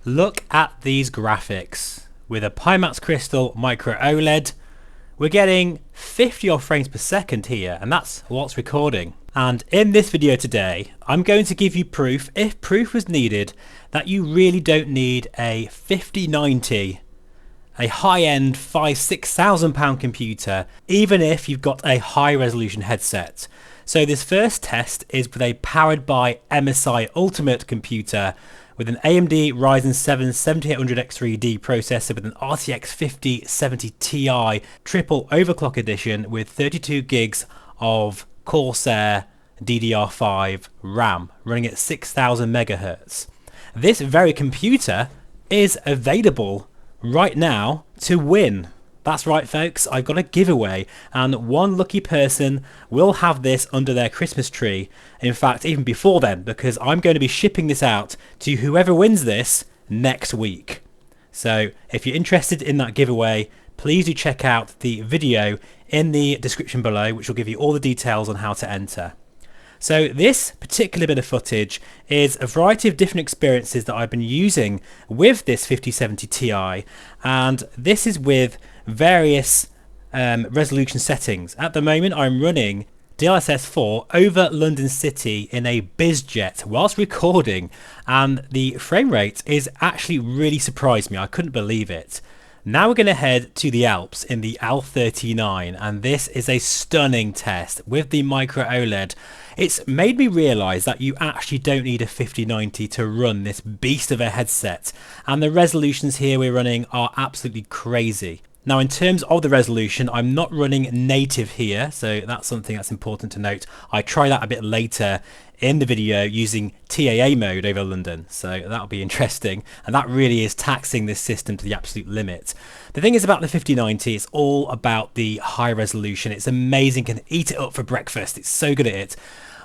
Look at these graphics. With a Pimax Crystal MicroOLED, we're getting 50 odd frames per second here, and that's what's recording. And in this video today, I'm going to give you proof, if proof was needed, that you really don't need a 5090, a high-end £5,000–6,000 computer, even if you've got a high-resolution headset. So this first test is with a powered by MSI Ultimate computer with an AMD Ryzen 7 7800X3D processor with an RTX 5070 Ti triple overclock edition with 32 gigs of Corsair DDR5 RAM running at 6000 megahertz. This very computer is available right now to win. That's right, folks, I've got a giveaway, and one lucky person will have this under their Christmas tree. In fact, even before then, because I'm going to be shipping this out to whoever wins this next week. So if you're interested in that giveaway, please do check out the video in the description below, which will give you all the details on how to enter. So this particular bit of footage is a variety of different experiences that I've been using with this 5070 Ti, and this is with various resolution settings. At the moment I'm running DLSS 4 over London City in a BizJet whilst recording, and the frame rate is actually really surprised me. I couldn't believe it. Now we're going to head to the Alps in the L39, and this is a stunning test with the MicroOLED. It's made me realise that you actually don't need a 5090 to run this beast of a headset, and the resolutions here we're running are absolutely crazy. Now in terms of the resolution, I'm not running native here, so that's something that's important to note. I try that a bit later in the video using TAA mode over London, so that'll be interesting, and that really is taxing this system to the absolute limit. The thing is about the 5090, it's all about the high resolution. It's amazing, can eat it up for breakfast, it's so good at it,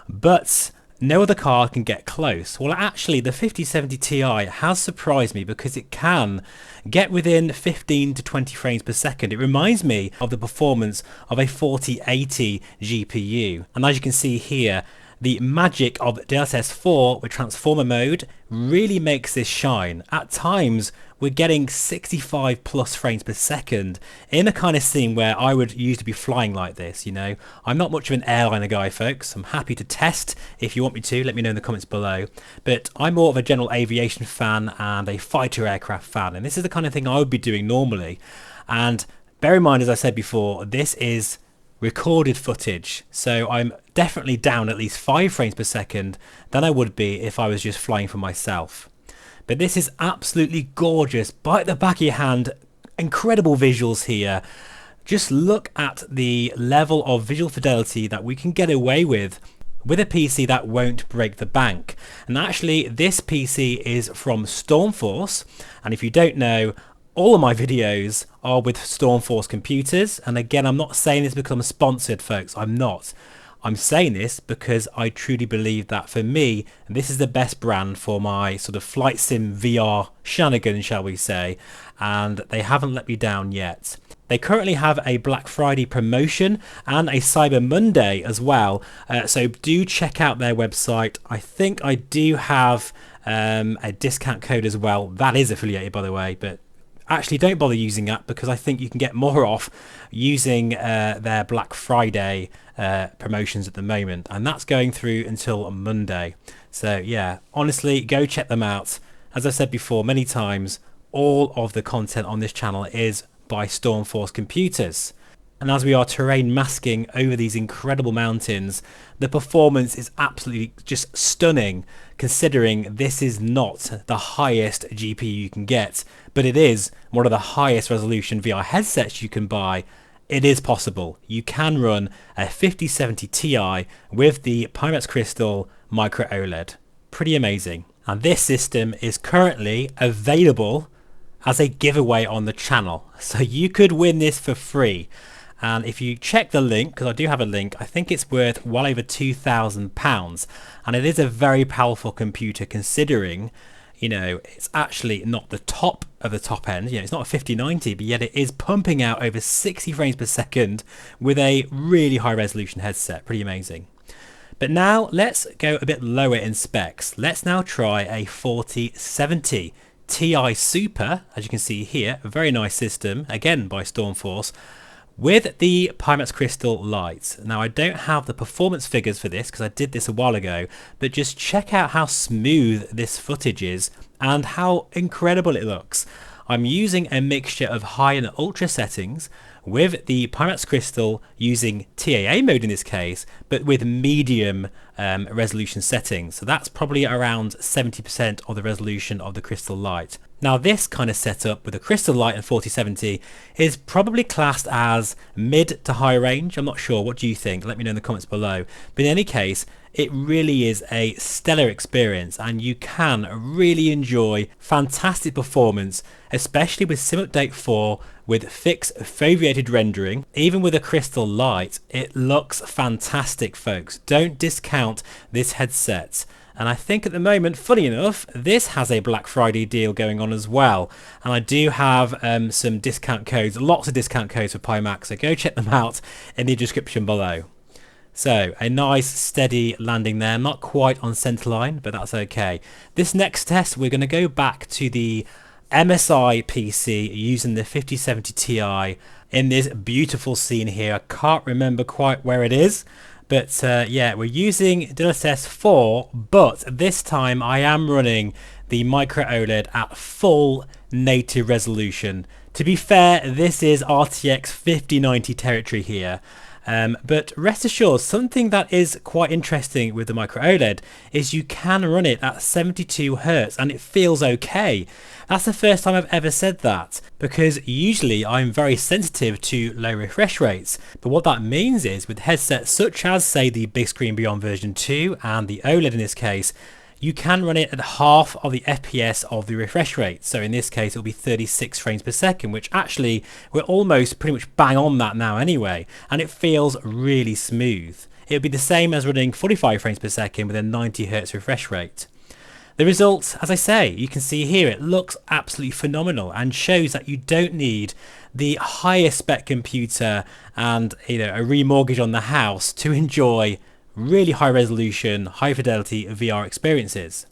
but no other card can get close. Well, actually the 5070 Ti has surprised me because it can get within 15 to 20 frames per second. It reminds me of the performance of a 4080 GPU, and as you can see here, the magic of DLSS 4 with transformer mode really makes this shine. At times we're getting 65 plus frames per second in a kind of scene where I would usually be flying like this, you know. I'm not much of an airliner guy, folks. I'm happy to test. If you want me to, let me know in the comments below. But I'm more of a general aviation fan and a fighter aircraft fan, and this is the kind of thing I would be doing normally. And bear in mind, as I said before, this is recorded footage, so I'm definitely down at least 5 frames per second than I would be if I was just flying for myself. But this is absolutely gorgeous. Bite the back of your hand, incredible visuals here. Just look at the level of visual fidelity that we can get away with a PC that won't break the bank. And actually this PC is from Stormforce, and if you don't know, all of my videos are with Stormforce computers, and again, I'm not saying this because I'm sponsored, folks. I'm not. I'm saying this because I truly believe that for me, this is the best brand for my sort of flight sim VR shenanigans, shall we say, and they haven't let me down yet. They currently have a Black Friday promotion and a Cyber Monday as well, so do check out their website. I think I do have a discount code as well. That is affiliated, by the way, but actually don't bother using that because I think you can get more off using their Black Friday promotions at the moment, and that's going through until Monday. So yeah, honestly, go check them out. As I've said before many times, all of the content on this channel is by Stormforce computers. And as we are terrain masking over these incredible mountains, the performance is absolutely just stunning, considering this is not the highest GPU you can get, but it is one of the highest resolution VR headsets you can buy. It is possible. You can run a 5070 Ti with the Pimax Crystal MicroOLED. Pretty amazing. And this system is currently available as a giveaway on the channel, so you could win this for free. And if you check the link, because I do have a link, I think it's worth well over £2,000, and it is a very powerful computer considering, you know, it's actually not the top of the top end, you know, it's not a 5090, but yet it is pumping out over 60 frames per second with a really high resolution headset. Pretty amazing. But now let's go a bit lower in specs. Let's now try a 4070 Ti Super, as you can see here, a very nice system, again by Stormforce, with the Pimax Crystal lights. Now I don't have the performance figures for this because I did this a while ago, but just check out how smooth this footage is and how incredible it looks. I'm using a mixture of high and ultra settings with the Pimax Crystal using TAA mode in this case, but with medium resolution settings. So that's probably around 70% of the resolution of the crystal light. Now this kind of setup with a crystal light and 4070 is probably classed as mid to high range. I'm not sure. What do you think? Let me know in the comments below. But in any case, it really is a stellar experience and you can really enjoy fantastic performance, especially with Sim Update 4 with fixed foveated rendering. Even with a crystal light, it looks fantastic, folks. Don't discount this headset. And I think at the moment, funny enough, this has a Black Friday deal going on as well. And I do have some discount codes, lots of discount codes for Pimax, so go check them out in the description below. So a nice steady landing there, not quite on centerline, but that's okay. This next test, we're going to go back to the MSI PC using the 5070 Ti in this beautiful scene here. I can't remember quite where it is. But yeah, we're using DLSS 4, but this time I am running the MicroOLED at full native resolution. To be fair, this is RTX 5090 territory here. But rest assured, something that is quite interesting with the MicroOLED is you can run it at 72 Hz and it feels okay. That's the first time I've ever said that, because usually I'm very sensitive to low refresh rates. But what that means is with headsets such as, say, the Big Screen Beyond version 2 and the OLED in this case, you can run it at half of the FPS of the refresh rate. So in this case, it'll be 36 frames per second, which actually we're almost pretty much bang on that now anyway. And it feels really smooth. It'll be the same as running 45 frames per second with a 90 Hz refresh rate. The results, as I say, you can see here, it looks absolutely phenomenal and shows that you don't need the highest spec computer and a remortgage on the house to enjoy really high resolution, high fidelity VR experiences.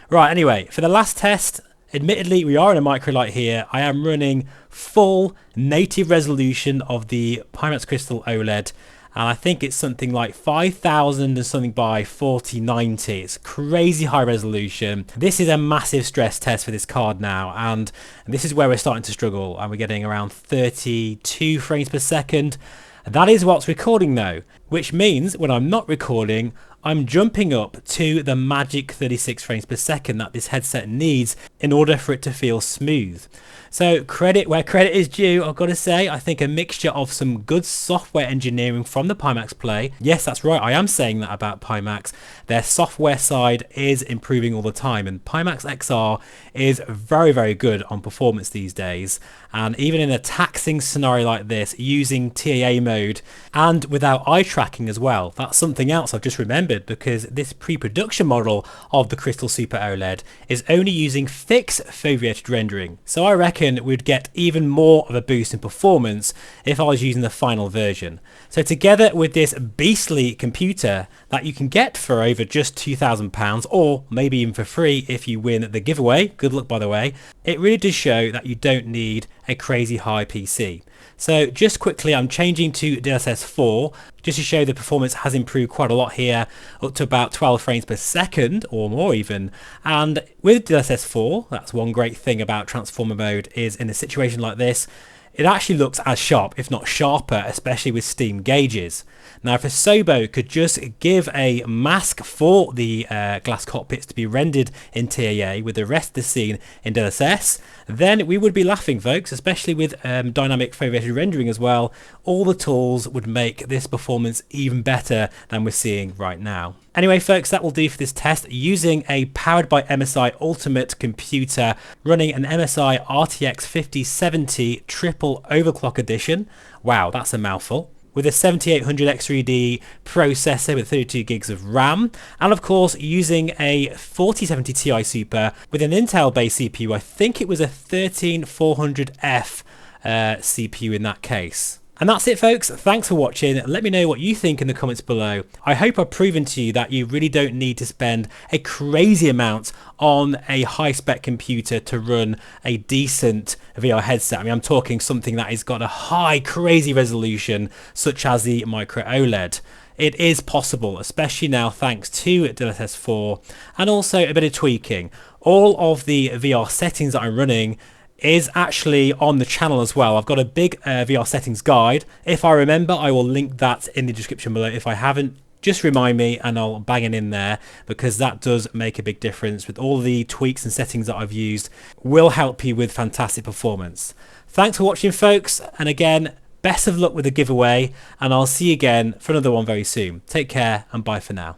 Right, anyway, for the last test, admittedly we are in a microlight here. I am running full native resolution of the Pimax Crystal OLED, and I think it's something like 5000 and something by 4090. It's crazy high resolution. This is a massive stress test for this card now, and this is where we're starting to struggle, and we're getting around 32 frames per second. That is what's recording though, which means when I'm not recording, I'm jumping up to the magic 36 frames per second that this headset needs in order for it to feel smooth. So credit where credit is due, I've got to say. I think a mixture of some good software engineering from the Pimax Play. Yes, that's right, I am saying that about Pimax. Their software side is improving all the time, and Pimax XR is very, very good on performance these days. And even in a taxing scenario like this, using TAA mode and without eye tracking as well. That's something else I've just remembered, because this pre-production model of the Crystal Super OLED is only using fixed foveated rendering. So I reckon we'd get even more of a boost in performance if I was using the final version. So together with this beastly computer that you can get for over just £2,000, or maybe even for free if you win the giveaway, good luck by the way, it really does show that you don't need a crazy high PC. So just quickly, I'm changing to DLSS 4 just to show the performance has improved quite a lot here, up to about 12 frames per second or more even. And with DLSS 4, that's one great thing about transformer mode, is in a situation like this, it actually looks as sharp, if not sharper, especially with steam gauges. Now, if a Sobo could just give a mask for the glass cockpits to be rendered in TAA with the rest of the scene in DLSS, then we would be laughing, folks, especially with dynamic foveated rendering as well. All the tools would make this performance even better than we're seeing right now. Anyway, folks, that will do for this test using a powered by MSI Ultimate computer running an MSI RTX 5070 triple overclock edition. Wow, that's a mouthful. With a 7800 X3D processor with 32 gigs of RAM, and of course using a 4070 Ti Super with an Intel based CPU. I think it was a 13400F CPU in that case. And that's it, folks. Thanks for watching. Let me know what you think in the comments below. I hope I've proven to you that you really don't need to spend a crazy amount on a high-spec computer to run a decent VR headset. I mean, I'm talking something that has got a high, crazy resolution, such as the Micro-OLED. It is possible, especially now thanks to DLSS 4 and also a bit of tweaking. All of the VR settings that I'm running is actually on the channel as well. I've got a big VR settings guide. If I remember, I will link that in the description below. If I haven't, just remind me and I'll bang it in there, because that does make a big difference. With all the tweaks and settings that I've used, will help you with fantastic performance. Thanks for watching, folks, and again, best of luck with the giveaway, and I'll see you again for another one very soon. Take care and bye for now.